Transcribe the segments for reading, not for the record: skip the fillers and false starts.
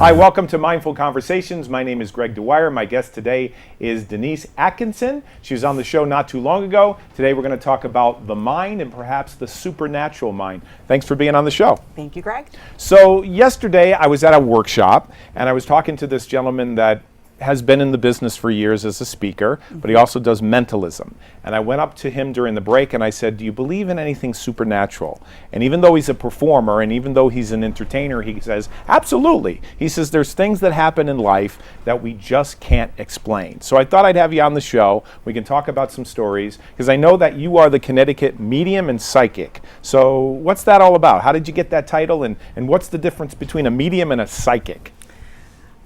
Hi, welcome to Mindful Conversations. My name is Greg Dwyer. My guest today is Denise Atkinson. She was on the show not too long ago. Today we're going to talk about the mind and perhaps the supernatural mind. Thanks for being on the show. Thank you, Greg. So yesterday I was at a workshop and I was talking to this gentleman that has been in the business for years as a speaker, but he also does mentalism. And I went up to him during the break and I said, do you believe in anything supernatural? And even though he's a performer and even though he's an entertainer, he says, absolutely. He says, there's things that happen in life that we just can't explain. So I thought I'd have you on the show. We can talk about some stories, because I know that you are the Connecticut medium and psychic. So what's that all about? How did you get that title? And what's the difference between a medium and a psychic?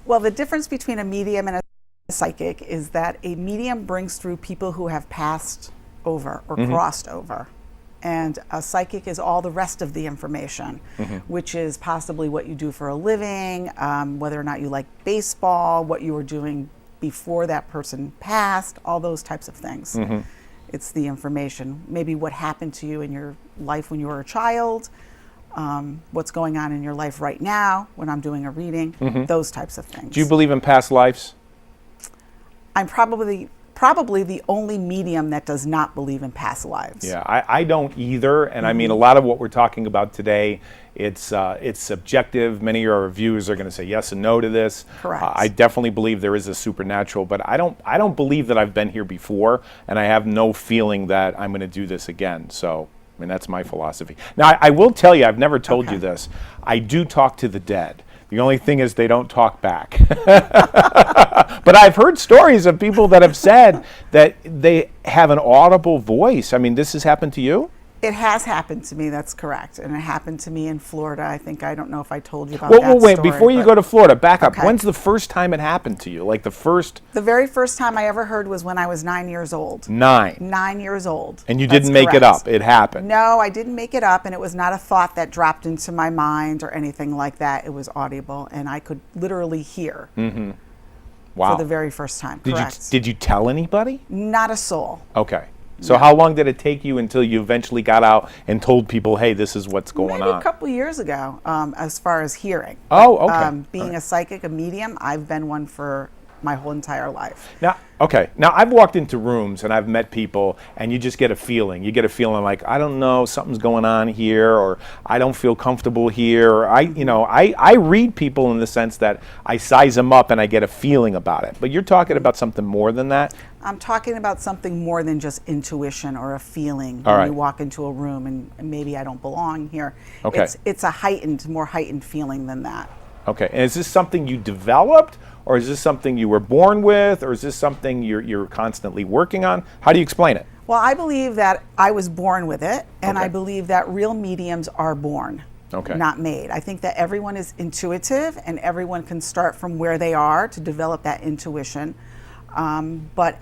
Well, the difference between a medium and a psychic is that a medium brings through people who have passed over or crossed over. And a psychic is all the rest of the information, which is possibly what you do for a living, whether or not you like baseball, what you were doing before that person passed, all those types of things. It's the information, maybe what happened to you in your life when you were a child, what's going on in your life right now when I'm doing a reading, those types of things. Do you believe in past lives? I'm probably the only medium that does not believe in past lives. Yeah, I don't either. And I mean, a lot of what we're talking about today, it's subjective. Many of our viewers are going to say yes and no to this. Correct. I definitely believe there is a supernatural, but I don't believe that I've been here before, and I have no feeling that I'm going to do this again. So, I mean, that's my philosophy. Now, I will tell you, I've never told you this. I do talk to the dead. The only thing is they don't talk back. But I've heard stories of people that have said that they have an audible voice. I mean, this has happened to you? It has happened to me, that's correct. And it happened to me in Florida. I don't know if I told you about that story. Wait, before you go to Florida, back up. When's the first time it happened to you? Like the very first time I ever heard was when I was 9 years old. 9 years old. And you didn't make it up, it happened. No, I didn't make it up, and it was not a thought that dropped into my mind or anything like that. It was audible, and I could literally hear. Wow. For the very first time, correct. Did you tell anybody? Not a soul. Okay. So how long did it take you until you eventually got out and told people, hey, this is what's going on? Maybe a couple of years ago, as far as hearing. Oh, okay. Being a psychic, a medium, I've been one for my whole entire life. Now, I've walked into rooms and I've met people, and you just get a feeling. You get a feeling like, I don't know, something's going on here, or I don't feel comfortable here. Or I read people in the sense that I size them up and I get a feeling about it. But you're talking about something more than that? I'm talking about something more than just intuition or a feeling when you walk into a room and maybe I don't belong here. Okay. It's a more heightened feeling than that. Okay. And is this something you developed, or is this something you were born with, or is this something you're constantly working on? How do you explain it? Well, I believe that I was born with it, and I believe that real mediums are born, not made. I think that everyone is intuitive, and everyone can start from where they are to develop that intuition. But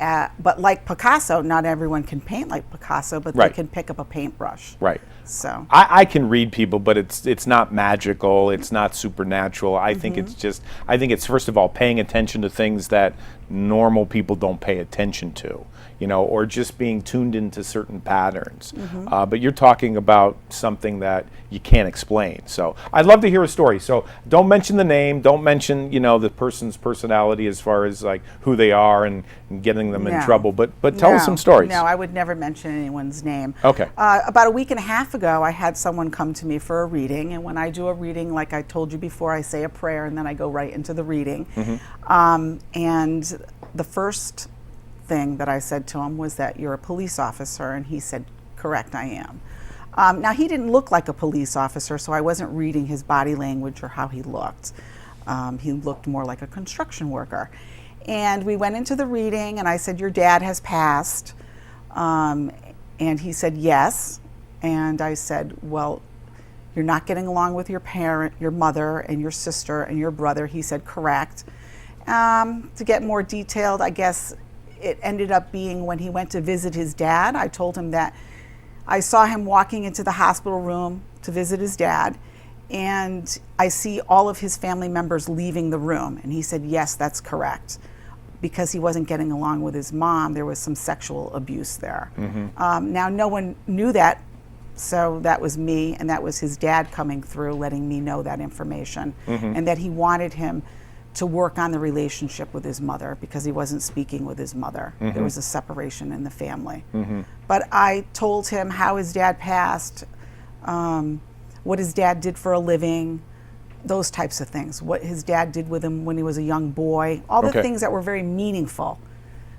like Picasso, not everyone can paint like Picasso, but they can pick up a paintbrush. Right. So I can read people, but it's not magical. It's not supernatural. I think it's first of all paying attention to things that normal people don't pay attention to, or just being tuned into certain patterns. But you're talking about something that you can't explain. So I'd love to hear a story. So don't mention the name. Don't mention, the person's personality as far as like who they are and getting them in trouble. But tell us some stories. No, I would never mention anyone's name. Okay. About a week and a half ago, I had someone come to me for a reading. And when I do a reading, like I told you before, I say a prayer and then I go right into the reading. And the first thing that I said to him was that you're a police officer, and he said, correct, I am. Now, he didn't look like a police officer, so I wasn't reading his body language or how he looked. He looked more like a construction worker. And we went into the reading, and I said, your dad has passed. And he said, yes. And I said, well, you're not getting along with your mother and your sister and your brother. He said, correct. To get more detailed, I guess it ended up being when he went to visit his dad. I told him that I saw him walking into the hospital room to visit his dad, and I see all of his family members leaving the room. And he said, yes, that's correct. Because he wasn't getting along with his mom, there was some sexual abuse there. Now, no one knew that So that was me, and that was his dad coming through, letting me know that information, and that he wanted him to work on the relationship with his mother because he wasn't speaking with his mother. There was a separation in the family. But I told him how his dad passed, what his dad did for a living, those types of things, what his dad did with him when he was a young boy, all the things that were very meaningful.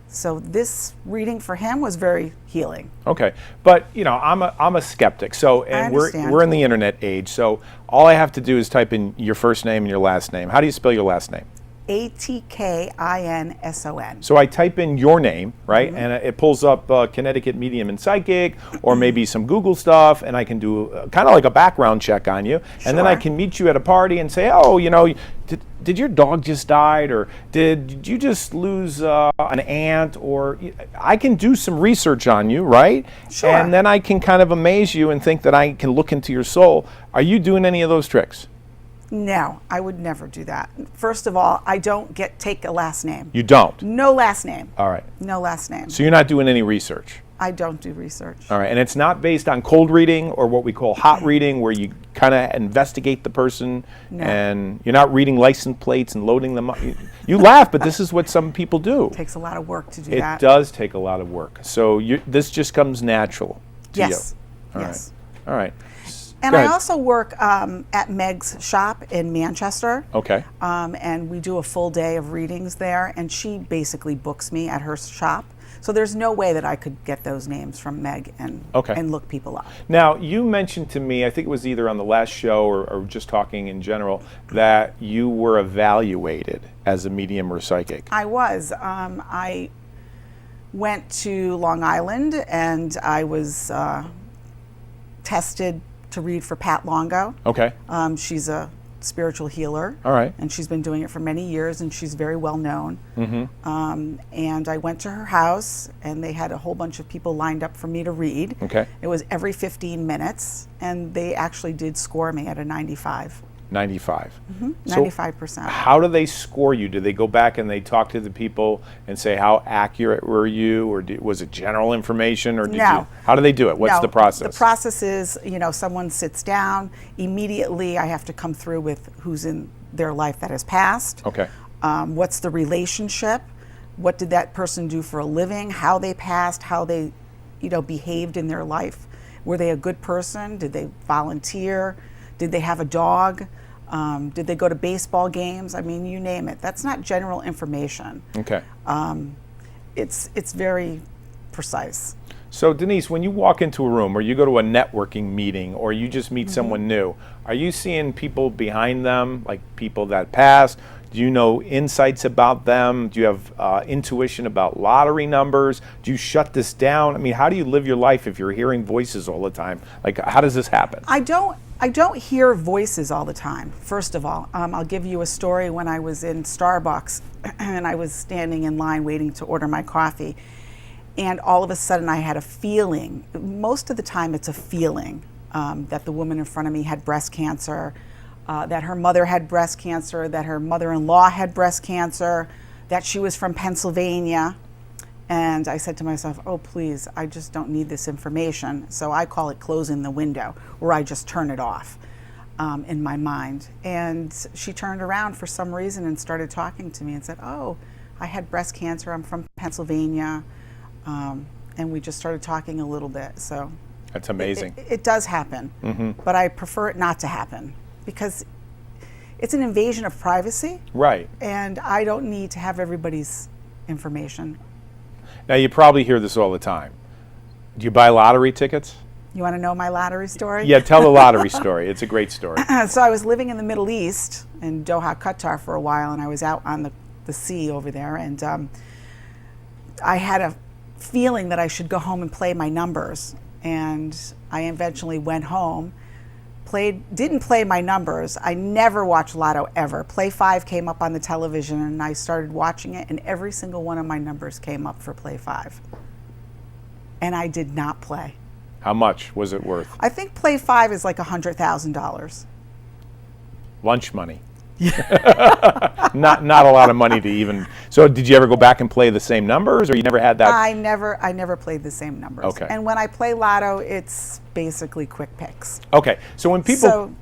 So this reading for him was very healing. Okay, but you know, I'm a skeptic. So, and we're in the internet age. So all I have to do is type in your first name and your last name. How do you spell your last name? Atkinson. So I type in your name, right, and it pulls up Connecticut Medium and Psychic, or maybe some Google stuff, and I can do kind of like a background check on you, and then I can meet you at a party and say, oh, you know, did your dog just died, or did you just lose an aunt, or I can do some research on you, right? Sure. And then I can kind of amaze you and think that I can look into your soul. Are you doing any of those tricks? No, I would never do that. First of all, I don't take a last name. You don't? No last name. All right. No last name. So you're not doing any research? I don't do research. All right, and it's not based on cold reading or what we call hot reading, where you kind of investigate the person, and you're not reading license plates and loading them up. You laugh, but this is what some people do. It takes a lot of work to do that. It does take a lot of work. So this just comes natural to you. Yes. All yes. Right. All right. And I also work at Meg's shop in Manchester. Okay. And we do a full day of readings there, and she basically books me at her shop. So there's no way that I could get those names from Meg and look people up. Now, you mentioned to me, I think it was either on the last show or just talking in general, that you were evaluated as a medium or psychic. I was. I went to Long Island, and I was tested to read for Pat Longo. Okay. She's a spiritual healer. All right. And she's been doing it for many years, and she's very well known. Mm-hmm. And I went to her house, and they had a whole bunch of people lined up for me to read. Okay. It was every 15 minutes, and they actually did score me at a 95. 95. Mm-hmm. So 95%. how do they score you? Do they go back and they talk to the people and say, how accurate were you, or was it general information, or did you? How do they do it? What's the process? The process is, someone sits down. Immediately, I have to come through with who's in their life that has passed. Okay. What's the relationship? What did that person do for a living? How they passed? How they, behaved in their life? Were they a good person? Did they volunteer? Did they have a dog? Did they go to baseball games? I mean, you name it. That's not general information. Okay. It's very precise. So Denise, when you walk into a room or you go to a networking meeting or you just meet someone new, are you seeing people behind them, like people that passed? Do you know insights about them? Do you have intuition about lottery numbers? Do you shut this down? I mean, how do you live your life if you're hearing voices all the time? Like, how does this happen? I don't hear voices all the time, first of all. I'll give you a story. When I was in Starbucks and I was standing in line waiting to order my coffee, and all of a sudden I had a feeling, most of the time it's a feeling, that the woman in front of me had breast cancer, that her mother had breast cancer, that her mother-in-law had breast cancer, that she was from Pennsylvania. And I said to myself, oh, please, I just don't need this information. So I call it closing the window, where I just turn it off in my mind. And she turned around for some reason and started talking to me and said, oh, I had breast cancer, I'm from Pennsylvania. And we just started talking a little bit. So that's amazing. It does happen, but I prefer it not to happen because it's an invasion of privacy. Right. And I don't need to have everybody's information. Now, you probably hear this all the time. Do you buy lottery tickets? You want to know my lottery story? Yeah, tell the lottery story. It's a great story. So I was living in the Middle East, in Doha, Qatar for a while, and I was out on the sea over there, and I had a feeling that I should go home and play my numbers. And I eventually went home, didn't play my numbers. I never watched Lotto ever. Play 5 came up on the television, and I started watching it, and every single one of my numbers came up for Play 5. And I did not play. How much was it worth? I think Play 5 is like $100,000. Lunch money. Not a lot of money to even. So did you ever go back and play the same numbers, or you never had that? I never played the same numbers. Okay. And when I play Lotto, it's basically quick picks. Okay. So when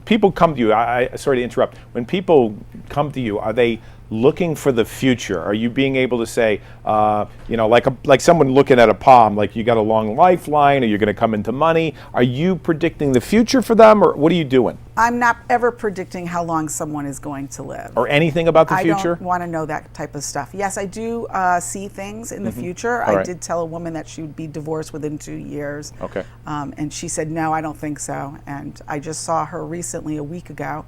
people come to you, I sorry to interrupt. When people come to you, are they looking for the future? Are you being able to say, like someone looking at a palm, like you got a long lifeline, or you're going to come into money? Are you predicting the future for them, or what are you doing? I'm not ever predicting how long someone is going to live. Or anything about the I future? don't want to know that type of stuff. Yes, I do see things in the future. All I right. did tell a woman that she would be divorced within 2 years. Okay. And she said, no, I don't think so. And I just saw her recently, a week ago,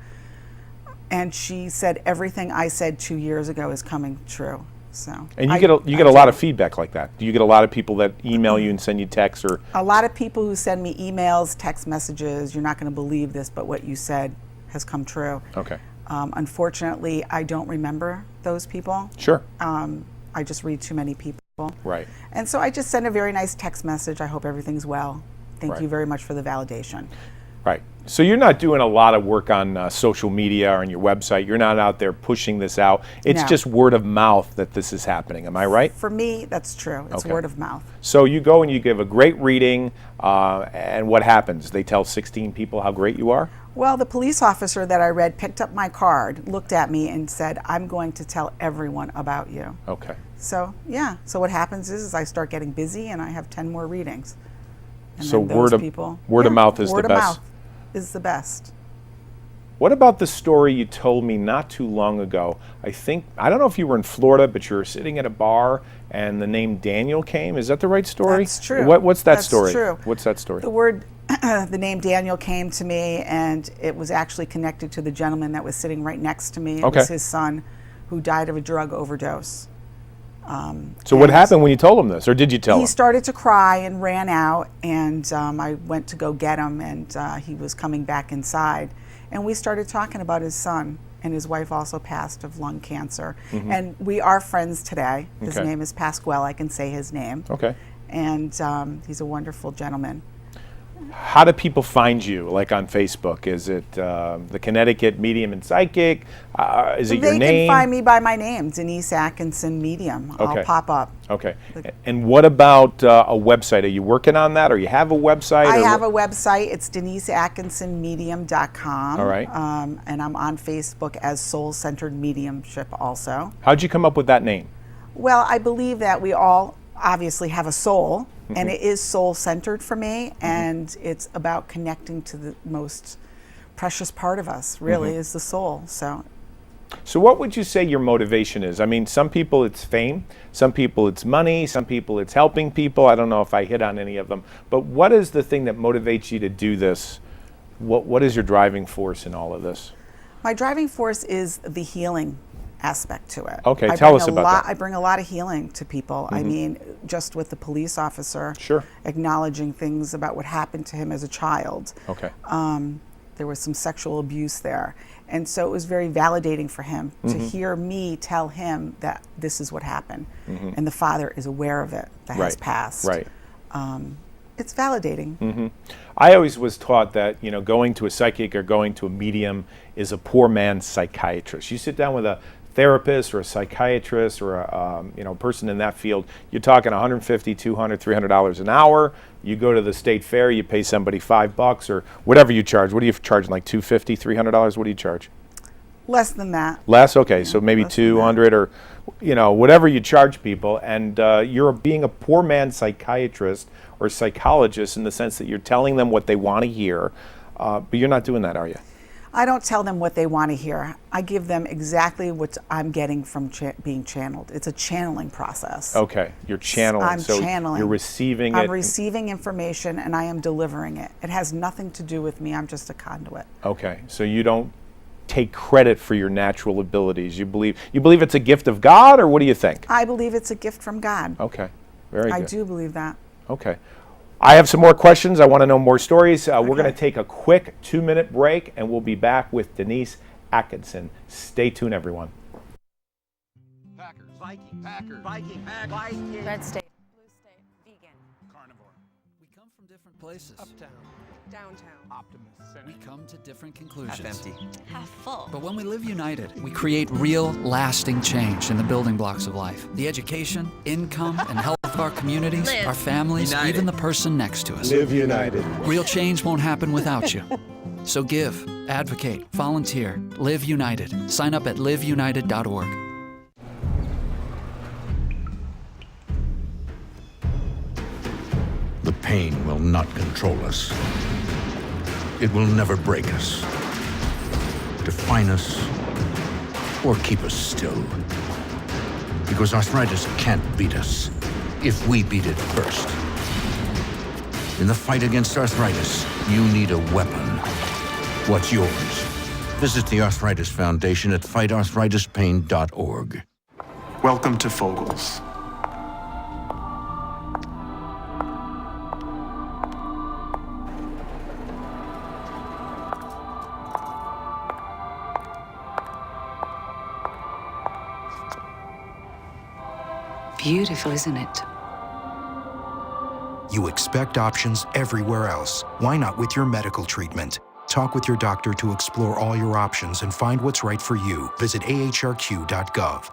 and she said everything I said 2 years ago is coming true. So. And you get a lot of feedback like that. Do you get a lot of people that email you and send you texts, or? A lot of people who send me emails, text messages, you're not going to believe this, but what you said has come true. Okay. Unfortunately, I don't remember those people. Sure. I just read too many people. Right. And so I just send a very nice text message. I hope everything's well. Thank Right. you very much for the validation. Right. So you're not doing a lot of work on social media or on your website. You're not out there pushing this out. It's No. just word of mouth that this is happening. Am I right? For me, that's true. It's Okay. word of mouth. So you go and you give a great reading, and what happens? They tell 16 people how great you are? Well, the police officer that I read picked up my card, looked at me, and said, I'm going to tell everyone about you. Okay. So, yeah. So what happens is I start getting busy, and I have 10 more readings. And So then those word of people, mouth is the word of best. mouth is the best. What about the story you told me not too long ago? I don't know if you were in Florida, but you were sitting at a bar and the name Daniel came. Is that the right story? That's true. What's that That's story? true. What's that story? The name Daniel came to me, and it was actually connected to the gentleman that was sitting right next to me. It Okay. was his son, who died of a drug overdose. So what happened when you told him this, or did you tell He him? started to cry and ran out, and I went to go get him, and he was coming back inside. And we started talking about his son, and his wife also passed of lung cancer. And we are friends today. His Okay. name is Pasquale. I can say his name. Okay. And he's a wonderful gentleman. How do people find you, like on Facebook? Is it the Connecticut Medium and Psychic? Is it your They name? can find me by my name, Denise Atkinson Medium. Okay. I'll pop up. Okay. And what about a website? Are you working on that, or you have a website? I or have what- a website. It's DeniseAtkinsonMedium.com. All right. And I'm on Facebook as Soul Centered Mediumship also. How'd you come up with that name? Well, I believe that we all obviously have a soul, Mm-hmm. and it is soul centered for me, and it's about connecting to the most precious part of us, really, Mm-hmm. is the soul. So So what would you say your motivation is? I mean, some people it's fame, some people it's money, some people it's helping people. I don't know if I hit on any of them. But what is the thing that motivates you to do this? What is your driving force in all of this? my driving force is the healing aspect to it. Okay, I tell bring us a about lot, that. I bring a lot of healing to people. I mean, just with the police officer Sure. acknowledging things about what happened to him as a child. Okay. There was some sexual abuse there. And so it was very validating for him to hear me tell him that this is what happened. And the father is aware of it, that has Right. passed. Right. It's validating. I always was taught that, going to a psychic or going to a medium is a poor man's psychiatrist. You sit down with a therapist or a psychiatrist or a person in that field, you're talking $150, $200, $300 an hour. You go to the state fair, you pay somebody $5 or whatever you charge. What are you charging, like $250, $300? What do you charge? Less than that. Less? Okay, so maybe less than that. 200 or, whatever you charge people. And you're being a poor man's psychiatrist or psychologist in the sense that you're telling them what they want to hear, but you're not doing that, are you? I don't tell them what they want to hear. I give them exactly what I'm getting from being channeled. It's a channeling process. Okay, you're channeling. I'm so channeling. You're receiving I'm it. receiving information, and I am delivering it. It has nothing to do with me. I'm just a conduit. Okay, so you don't take credit for your natural abilities. You believe it's a gift of God, or what do you think? I believe it's a gift from God. Okay, very good. I do believe that. Okay. I have some more questions. I want to know more stories. We're going to take a quick 2-minute break, and we'll be back with Denise Atkinson. Stay tuned, everyone. Packers, Viking, Packers, Viking, Pack, Viking. Red state, blue state, vegan, Carnivore. We come from Different places. Uptown. Downtown. Optimist. We come to different conclusions. Half empty. Half full. But when we live united, we create real, lasting change in the building blocks of life. The education, income, and health of our communities, Live our families, united. even the person next to us. Live united. Real change won't happen without you. So give, advocate, volunteer, live united. Sign up at liveunited.org. The pain will not control us. It will never break us, define us, or keep us still. Because arthritis can't beat us if we beat it first. In the fight against arthritis, you need a weapon. What's yours? Visit the Arthritis Foundation at fightarthritispain.org. Welcome to Fogel's. Beautiful, isn't it? You expect options everywhere else. Why not with your medical treatment? Talk with your doctor to explore all your options and find what's right for you. Visit ahrq.gov.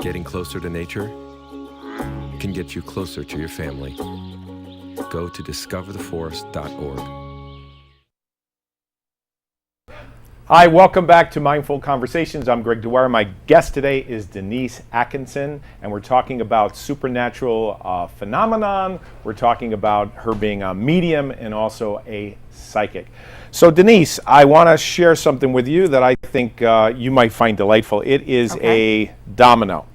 Getting closer to nature can get you closer to your family. Go to discovertheforest.org. Hi, welcome back to Mindful Conversations. I'm Greg Dwyer. My guest today is Denise Atkinson, and we're talking about supernatural phenomenon. We're talking about her being a medium and also a psychic. So Denise, I want to share something with you that I think you might find delightful. It is a domino.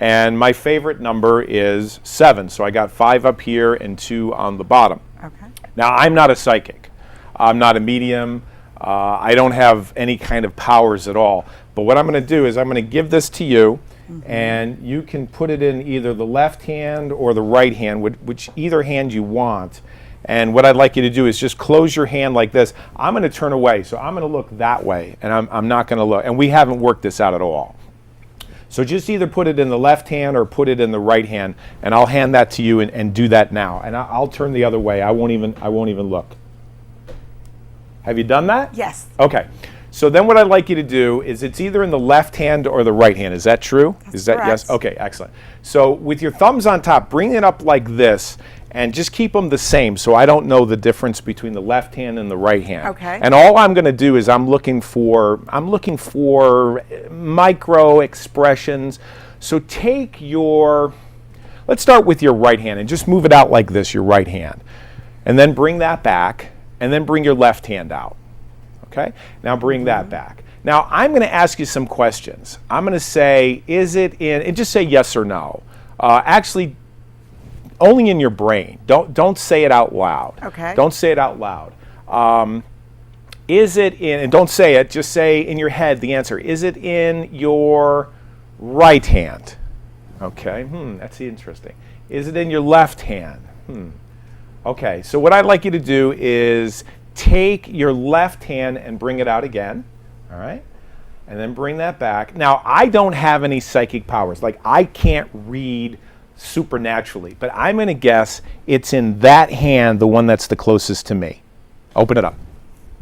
And my favorite number is 7. So I got 5 up here and 2 on the bottom. Okay. Now, I'm not a psychic. I'm not a medium. I don't have any kind of powers at all. But what I'm going to do is I'm going to give this to you, and you can put it in either the left hand or the right hand, which either hand you want. And what I'd like you to do is just close your hand like this. I'm going to turn away, so I'm going to look that way, and I'm not going to look. And we haven't worked this out at all. So just either put it in the left hand or put it in the right hand, and I'll hand that to you and do that now. And I'll turn the other way. I won't even look. Have you done that? Yes. Okay. So then what I'd like you to do is it's either in the left hand or the right hand. Is that true? That's Is that correct. yes? Okay, excellent. So with your thumbs on top, bring it up like this and just keep them the same so I don't know the difference between the left hand and the right hand. Okay. And all I'm going to do is I'm looking for micro expressions. So take let's start with your right hand and just move it out like this, your right hand. And then bring that back and then bring your left hand out. Okay? Now bring that back. Now I'm going to ask you some questions. I'm going to say, is it in, and just say yes or no. Actually, only in your brain. Don't say it out loud. Okay. Don't say it out loud. Is it in, and don't say it, just say in your head the answer. Is it in your right hand? Okay, that's interesting. Is it in your left hand? Okay, so what I'd like you to do is take your left hand and bring it out again, all right? And then bring that back. Now, I don't have any psychic powers. Like, I can't read supernaturally, but I'm going to guess it's in that hand, the one that's the closest to me. Open it up.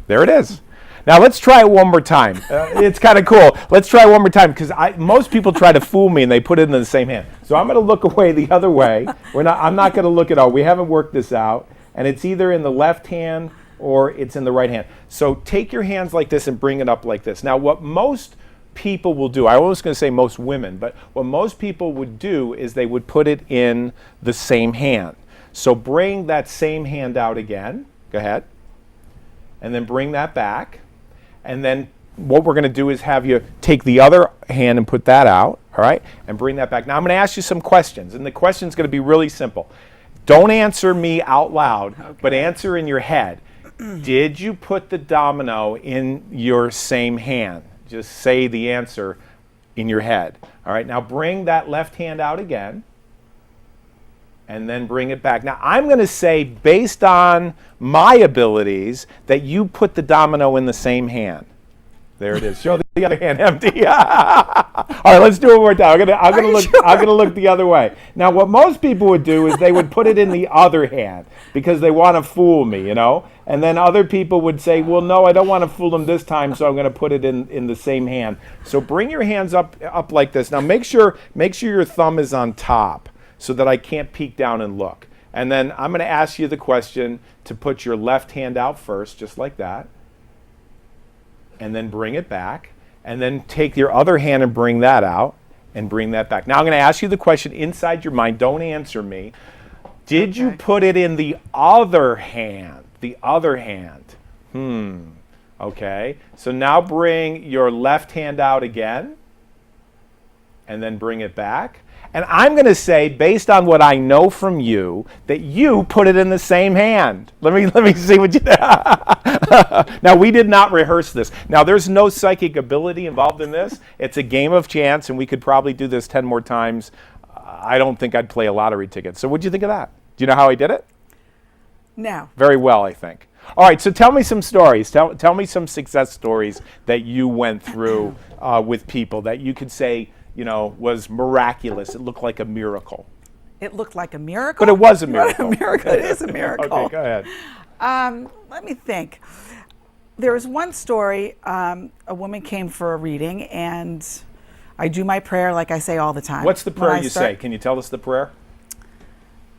There it is. Now let's try it one more time. It's kind of cool. Let's try it one more time because most people try to fool me and they put it in the same hand. So I'm going to look away the other way. I'm not going to look at all. We haven't worked this out, and it's either in the left hand or it's in the right hand. So take your hands like this and bring it up like this. Now what most people will do, I was going to say most women, but what most people would do is they would put it in the same hand. So bring that same hand out again. Go ahead. And then bring that back. And then what we're going to do is have you take the other hand and put that out, all right, and bring that back. Now I'm going to ask you some questions, and the question's going to be really simple. Don't answer me out loud, but answer in your head. Did you put the domino in your same hand? Just say the answer in your head. All right, now bring that left hand out again, and then bring it back. Now, I'm going to say, based on my abilities, that you put the domino in the same hand. There it is. Show the other hand empty. All right, let's do it one more time. I'm gonna look the other way. Now, what most people would do is they would put it in the other hand because they want to fool me, you know. And then other people would say, well, no, I don't want to fool them this time, so I'm going to put it in the same hand. So bring your hands up like this. Now, make sure your thumb is on top so that I can't peek down and look. And then I'm going to ask you the question to put your left hand out first, just like that. And then bring it back. And then take your other hand and bring that out and bring that back. Now I'm going to ask you the question inside your mind. Don't answer me. Did you put it in the other hand? The other hand. Okay. So now bring your left hand out again. And then bring it back. And I'm going to say, based on what I know from you, that you put it in the same hand. Let me see what you do. Now, we did not rehearse this. Now, there's no psychic ability involved in this. It's a game of chance, and we could probably do this 10 more times. I don't think I'd play a lottery ticket. So what'd you think of that? Do you know how I did it? No. Very well, I think. All right, so tell me some stories. Tell me some success stories that you went through with people that you could say, you know, was miraculous. It looked like a miracle. It looked like a miracle? But it was a miracle. It is a miracle. Okay, go ahead. Let me think. There was one story, a woman came for a reading, and I do my prayer like I say all the time. What's the prayer you say? Can you tell us the prayer?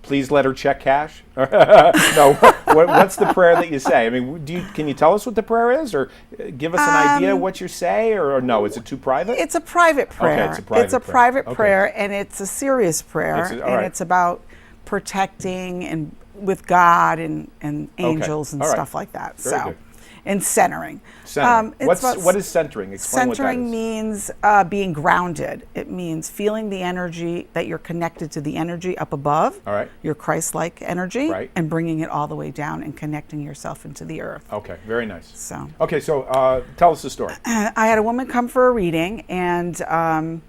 Please let her check cash? No, what's the prayer that you say? I mean, can you tell us what the prayer is, or give us an idea what you say, or no? Is it too private? It's a private prayer. Okay, it's a private prayer. Prayer, and it's a serious prayer, it's about protecting and with God and angels and stuff like that. Very good. And centering. Centering. What is centering? Explain centering what that is. means being grounded. It means feeling the energy, that you're connected to the energy up above, your Christ-like energy, and bringing it all the way down and connecting yourself into the earth. Okay, very nice. So. Okay, so tell us the story. I had a woman come for a reading, and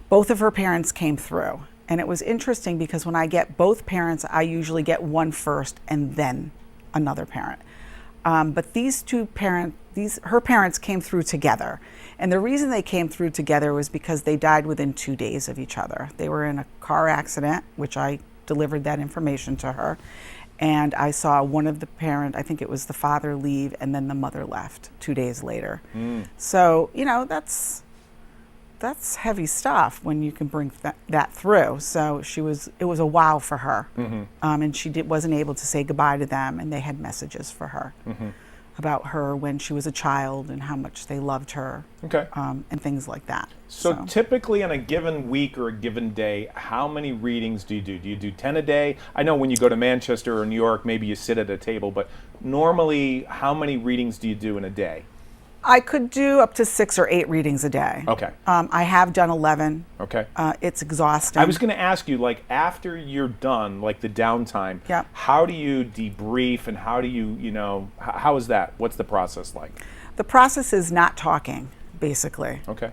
both of her parents came through. And it was interesting because when I get both parents, I usually get one first and then another parent. But these two her parents came through together. And the reason they came through together was because they died within 2 days of each other. They were in a car accident, which I delivered that information to her. And I saw one of the parent, I think it was the father, leave, and then the mother left 2 days later. So, you know, that's heavy stuff when you can bring that through. So it was a wow for her. And she wasn't able to say goodbye to them, and they had messages for her about her when she was a child and how much they loved her, and things like that. So typically on a given week or a given day, how many readings do you do? Do you do 10 a day? I know when you go to Manchester or New York, maybe you sit at a table, but normally how many readings do you do in a day? I could do up to 6 or 8 readings a day. Okay. I have done 11. Okay. It's exhausting. I was going to ask you, like, after you're done, like the downtime, how do you debrief and how do you know, how is that? What's the process like? The process is not talking, basically. Okay.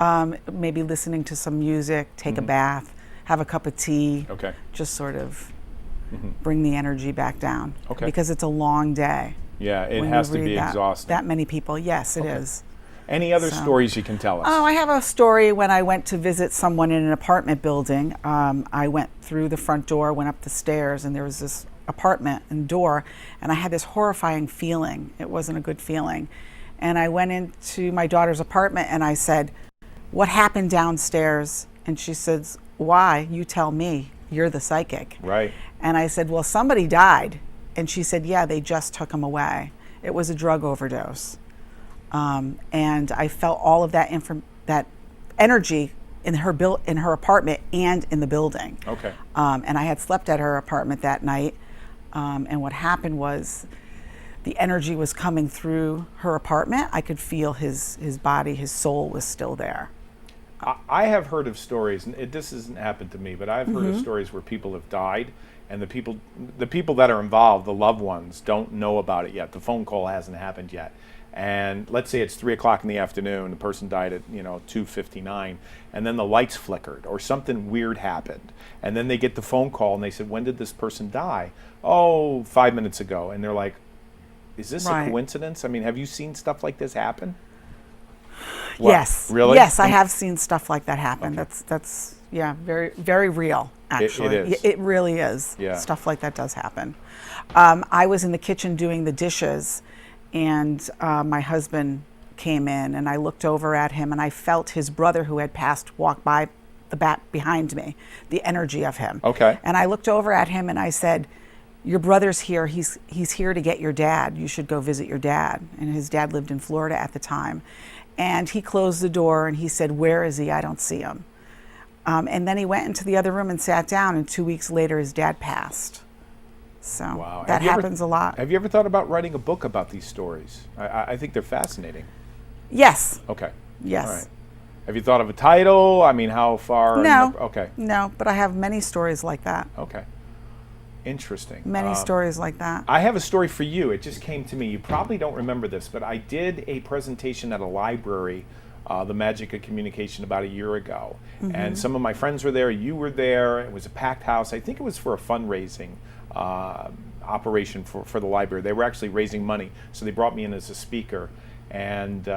Maybe listening to some music, take a bath, have a cup of tea. Okay. Just sort of bring the energy back down. Okay. Because it's a long day. Yeah, it has to be exhausting. That many people, yes, it is. Any other stories you can tell us? Oh, I have a story when I went to visit someone in an apartment building. I went through the front door, went up the stairs, and there was this apartment and door, and I had this horrifying feeling. It wasn't a good feeling. And I went into my daughter's apartment and I said, "What happened downstairs?" And she says, "Why? You tell me. You're the psychic." Right. And I said, "Well, somebody died." And she said, "Yeah, they just took him away. It was a drug overdose." And I felt all of that energy in her apartment and in the building. Okay. And I had slept at her apartment that night. And what happened was the energy was coming through her apartment. I could feel his body, his soul was still there. I have heard of stories, and this hasn't happened to me, but I've heard of stories where people have died, and the people that are involved, the loved ones, don't know about it yet. The phone call hasn't happened yet. and let's say it's 3 o'clock in the afternoon, the person died at 2:59, and then the lights flickered or something weird happened, and then they get the phone call and they said, when did this person die? Oh, 5 minutes ago. And they're like, is this a coincidence? I mean, have you seen stuff like this happen? What? Yes. Really? Yes, I have seen stuff like that happen. Okay. That's very, very real, actually. It is. It really is. Yeah. Stuff like that does happen. I was in the kitchen doing the dishes, and my husband came in, and I looked over at him, and I felt his brother who had passed walk by the back behind me, the energy of him. Okay. And I looked over at him, and I said, your brother's here. He's here to get your dad. You should go visit your dad. And his dad lived in Florida at the time. And he closed the door, and he said, where is he? I don't see him. And then he went into the other room and sat down, and 2 weeks later, his dad passed. So Wow. that happens a lot. Have you ever thought about writing a book about these stories? I think they're fascinating. Yes. Okay. Yes. All right. Have you thought of a title? I mean, how far? No. Okay. No, but I have many stories like that. Okay. Interesting. Many stories like that. I have a story for you. It just came to me. You probably don't remember this, but I did a presentation at a library, The Magic of Communication, about a year ago. And some of my friends were there. You were there. It was a packed house. I think it was for a fundraising operation for the library. They were actually raising money, so they brought me in as a speaker. And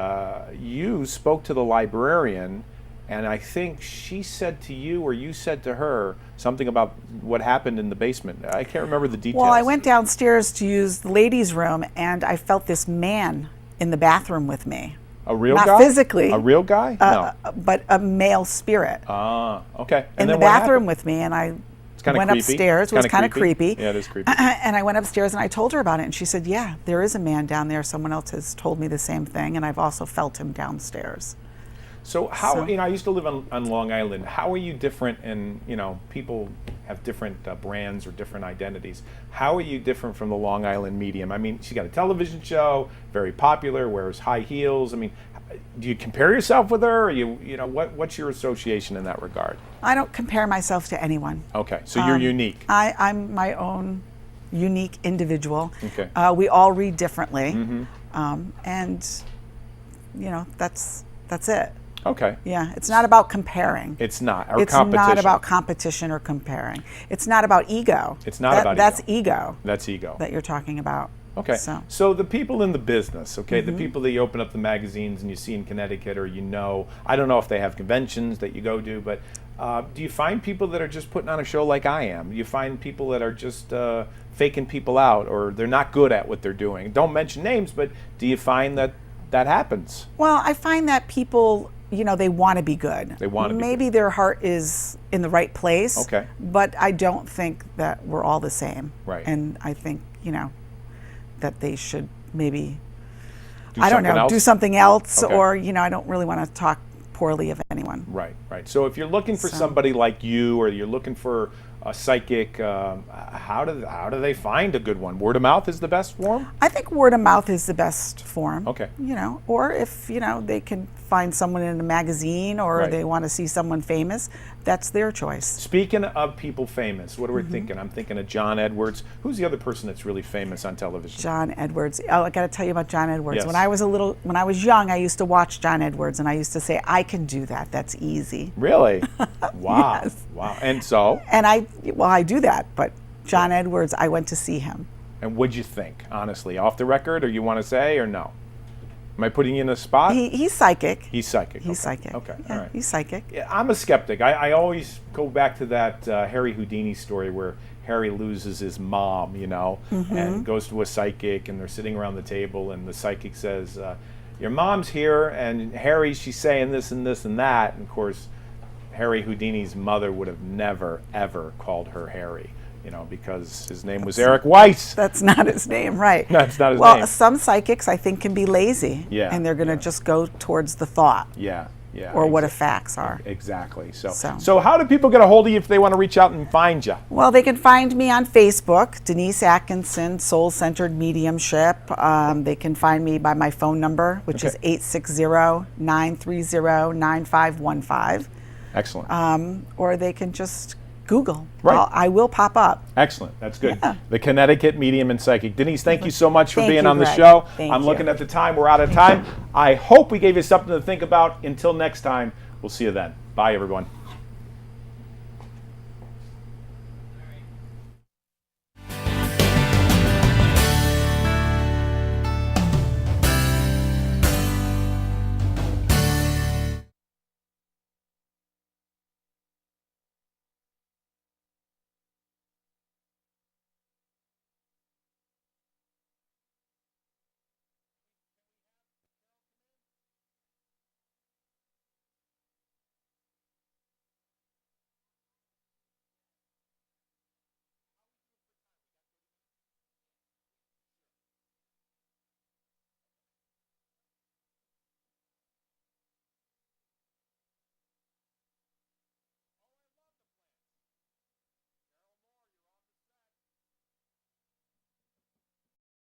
you spoke to the librarian, and I think she said to you, or you said to her, something about what happened in the basement. I can't remember the details. Well, I went downstairs to use the ladies' room, and I felt this man in the bathroom with me. A real Not guy? physically. A real guy? No. But a male spirit. Ah, okay. In the then what bathroom happened? with me, and I It's kinda went creepy. upstairs. It was kind of creepy. Yeah, it is creepy. And I went upstairs and I told her about it, and she said, yeah, there is a man down there. Someone else has told me the same thing, and I've also felt him downstairs. So how, I used to live on Long Island. How are you different? And, people have different brands or different identities. How are you different from the Long Island medium? I mean, she got a television show, very popular, wears high heels. I mean, do you compare yourself with her? Or what's your association in that regard? I don't compare myself to anyone. Okay, so you're unique. I'm my own unique individual. Okay. We all read differently. And, that's it. Okay. Yeah, it's not about comparing. It's not. Or It's competition. not about competition or comparing. It's not about ego. It's not about That's ego. ego. That's ego. That you're talking about. Okay. So the people in the business, the people that you open up the magazines and you see in Connecticut, or I don't know if they have conventions that you go to, but do you find people that are just putting on a show like I am? Do you find people that are just faking people out, or they're not good at what they're doing? Don't mention names, but do you find that happens? Well, I find that people, they want to be good. They want to be Maybe their heart is in the right place. Okay. But I don't think that we're all the same. Right. And I think, that they should maybe, Do I don't something know, else? do something else, Okay. or, I don't really want to talk poorly of anyone. Right. So if you're looking for somebody like you, or you're looking for a psychic, how do they find a good one? Word of mouth is the best form? I think word of mouth is the best form. Okay. Or if, they can find someone in a magazine, or Right. they want to see someone famous, that's their choice. Speaking of people famous, what are we thinking? I'm thinking of John Edwards. Who's the other person that's really famous on television? John Edwards. Oh, I got to tell you about John Edwards. Yes. When I was young, I used to watch John Edwards, and I used to say, I can do that. That's easy. Really? Wow. Yes. Wow. And so? And I do that, but John Edwards, I went to see him. And what'd you think, honestly? Off the record, or you want to say, or no? Am I putting you in a spot? He's psychic. He's psychic. He's Okay. psychic. Okay. Yeah, All right. he's psychic. Yeah, I'm a skeptic. I always go back to that Harry Houdini story where Harry loses his mom, and goes to a psychic, and they're sitting around the table, and the psychic says, your mom's here, and Harry, she's saying this and this and that. And of course, Harry Houdini's mother would have never, ever called her Harry, because his name was Eric Weiss. That's not his name, right? That's not his well, name. some psychics, I think, can be lazy. Yeah, And they're going to just go towards the thought. Yeah. Or what the facts are. Exactly. So how do people get a hold of you if they want to reach out and find you? Well, they can find me on Facebook, Denise Atkinson, Soul Centered Mediumship. They can find me by my phone number, which is 860-930-9515. Excellent. Or they can just Google. Right. I will pop up. Excellent. That's good. Yeah. The Connecticut Medium and Psychic. Denise, thank you so much for Thank being you, on the Greg. show. Thank I'm you. looking at the time. We're out of time. I hope we gave you something to think about. Until next time, we'll see you then. Bye, everyone.